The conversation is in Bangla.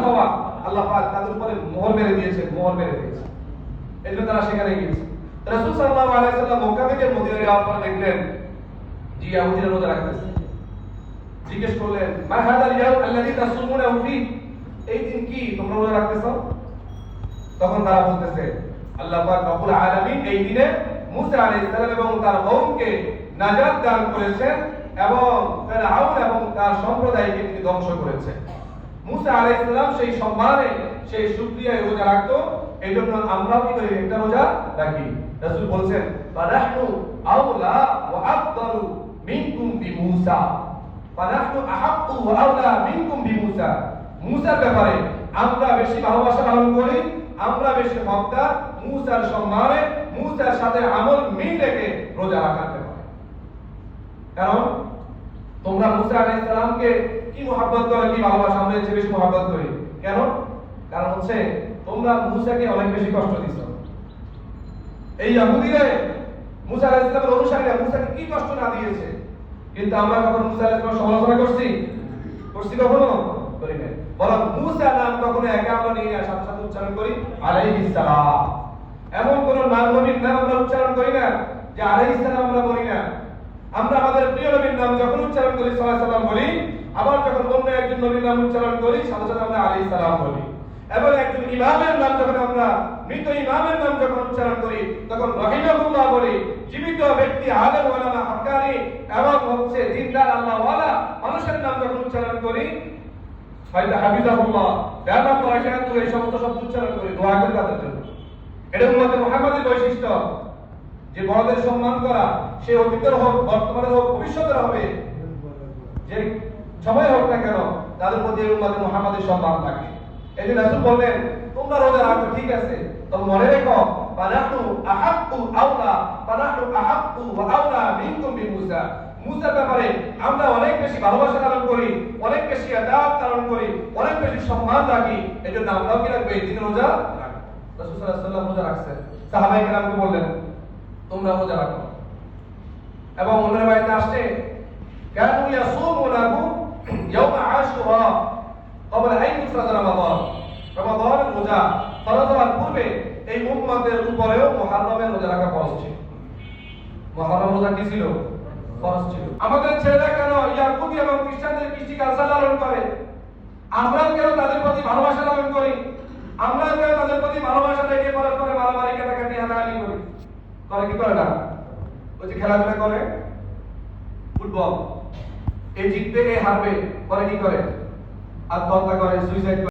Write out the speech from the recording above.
হওয়া আল্লাহ পাক তাদের উপরে মোহর মেরে দিয়েছে। এজন্য তারা সেখানে গিয়েছে। রাসূল সাল্লাল্লাহু আলাইহি সাল্লাম মক্কা থেকে মদিনায় যাওয়ার পর দেখলেন যে ইহুদিরা রোজা রাখতেছে। জিজ্ঞেস করলেন, মা হাদাল ইয়াউম আল্লাযী তাসুমুনাহু ফী, এই দিন কি তোমরা রোজা রাখতেছো? তখন তারা বলতেছে, আল্লাহ পাক রব্বুল আলামিন এই দিনে মুসা আলাইহিস সালাম এবং তার কওমকে নাজাত দান করেছেন এবং ফিরআউন এবং তার সম্প্রদায়কে তিনি ধ্বংস করেছেন। মুসা আলাইহিস সালাম সেই সম্মানে সেই শুকরিয়ায় রোজা রাখতো, এইজন্য আমরাও কি করি, একটা রোজা রাখি। রাসূল বলেন, ফানাহনু আওলা ওয়া আফদালু মিনকুম বিমূসা, ফানাহনু আহাক্কু ওয়া আওলা মিনকুম বিমূসা। মুসার ব্যাপারে আমরা বেশি ভালোবাসা পালন করি, আমরা বেশি হকদার মুসার সম্মানে, মুসার সাথে আমল মিল রেখে রোজা রাখতে পারি। কারণ তোমরা মুসা আলাইহিস সালামকে কি মহব্বত করো, কি ভালোবাসা, আমরা এর চেয়ে বেশি মহব্বত করি। কেন? কারণ হচ্ছে তোমরা মুসাকে অনেক বেশি কষ্ট দিছো। এই ইহুদিরা মুসা আলাইহিস সালামের অনুসারীরা মুসাকে কি কষ্ট না দিয়েছে, কিন্তু আমরা কখনো মুসা আলাইহিস সালামের সমালোচনা করছি কখনো করি না। বরং মুসা নাম কখনো একা আমরা নিয়ে সাথে সাথে উচ্চারণ করি আলাইহিস সালাম। এমন কোন নাম নবীর নাম আমরা উচ্চারণ করি না যে আলাইহিস সালাম আমরা বলি না। আমরা আমাদের প্রিয় নবীর নাম যখন উচ্চারণ করি সাল্লাল্লাহু আলাইহি সাল্লাম বলি, আবার যখন অন্য একজন নবীর নাম উচ্চারণ করি সাথে সাথে আমরা আলাইহিস সালাম বলি। এবং একজন ইমামের নাম যখন আমরা মৃত ইমামের নাম যখন উচ্চারণ করি তখন রাহিমাহুল্লাহ বলি। জীবিত ব্যক্তি আলেম ওলামা হক্কানি এবং হচ্ছে দিনদার আল্লাহ ওয়ালা মানুষের নাম যখন উচ্চারণ করি হয়তো হাফিজাহুল্লাহ দাদা পরাশাত এই সমস্ত শব্দ উচ্চারণ করি দোয়া করে তাদের জন্য। এটা উম্মতে মুহাম্মাদের বৈশিষ্ট্য যে বড়দের সম্মান করা, সে অতীতের হোক, বর্তমানের হোক, ভবিষ্যতের হবে, যে সময় হোক না কেন তাদের প্রতি উম্মতে মুহাম্মাদের সম্মান থাকে। এই যে রাসূল বললেন তোমরা রোজা রাখো, ঠিক আছে, তবে মনে রেখো ফানাহনু আহাক্কু আওলা, ফানাহনু আহাক্কু ওয়া আওলা মিনকুম বিমূসা। মুসার ব্যাপারে আমরা অনেক বেশি ভালোবাসা ধারণ করি, অনেক বেশি আদাব ধারণ করি, অনেক বেশি সম্মান রাখি। এজন্য আমরাও কি রাখবো, এই দিনে রোজা রাখবো। রাসূল সাল্লাল্লাহু আলাইহি ওয়াসাল্লাম রোজা রাখছেন, সাহাবায়ে কেরামকে বললেন তোমরা রোজা রাখো। এবং অন্য রাওয়ায়াতে আসছে কানু ইয়াসুমুনাহু ইয়াওমা আশুরা ক্বাবলা আন ইফরাদ রমাদান। রমাদানের রোজা ফরজ হওয়ার পূর্বে এই উম্মতের উপরেও মুহররমের রোজা রাখা ফরজ ছিল। মুহররম রোজা কি ছিল? ফরজ ছিল। আমাদের ছেলেরা কেন ইয়াহুদি এবং খ্রিস্টানদের কৃষ্টি কালচার লালন করে? আমরা কেন তাদের প্রতি ভালোবাসা লালন করি? আমরা কেন তাদের প্রতি ভালোবাসা রেখে পরস্পরে মারামারি কাটাকাটি হানাহানি করি? করে কি করে না? ওই যে খেলাধুলা করে ফুটবল, এই জিতবে এই হারবে, পরে কি করে? আত্মহত্যা করে, সুইসাইড করে।